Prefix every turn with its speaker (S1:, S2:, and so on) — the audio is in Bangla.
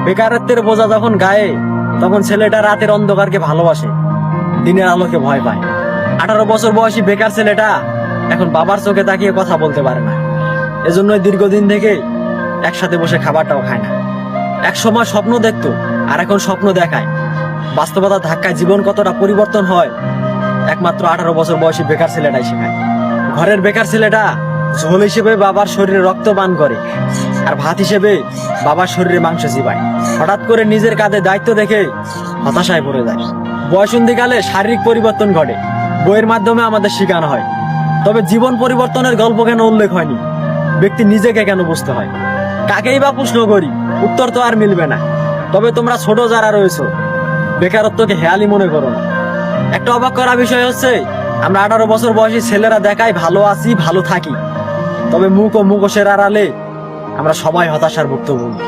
S1: বেকারত্বের বোঝা যখন গায়ে, তখন ছেলেটা রাতের অন্ধকারকে ভালোবাসে, দিনের আলোকে ভয় পায়। 18 বছর বয়সী বেকার ছেলেটা এখন বাবার চোখে তাকিয়ে কথা বলতে পারে না। এজন্যই দীর্ঘদিন থেকে একসাথে বসে খাবারটাও খায় না। এক সময় স্বপ্ন দেখতো, আর এখন স্বপ্ন দেখায়। বাস্তবতার ধাক্কায় জীবন কতটা পরিবর্তন হয় একমাত্র 18 বছর বয়সী বেকার ছেলেটাই শেখায়। ঘরের বেকার ছেলেটা ঝোল হিসেবে বাবার শরীরে রক্ত পান করে, আর ভাত হিসেবে বাবার শরীরে মাংস চিবায়। হঠাৎ করে নিজের কাঁধে দায়িত্ব দেখে হতাশায় পড়ে যায়। বয়সন্ধিকালে শারীরিক পরিবর্তন ঘটে, বইয়ের মাধ্যমে আমাদের শেখানো হয়, তবে জীবন পরিবর্তনের গল্প কেন উল্লেখ হয়নি? ব্যক্তি নিজেকে কেন বুঝতে হয়? কাকেই বা প্রশ্ন করি, উত্তর তো আর মিলবে না। তবে তোমরা ছোট যারা রয়েছো, বেকারত্বকে হেয়ালি মনে করো না। একটা অবাক করা বিষয় হচ্ছে, আমরা 18 বছর বয়সী ছেলেরা দেখায় ভালো আছি, ভালো থাকি, তবে মুখ ও মুখোশের আড়ালে আমরা সবাই হতাশার ভুক্তভোগী।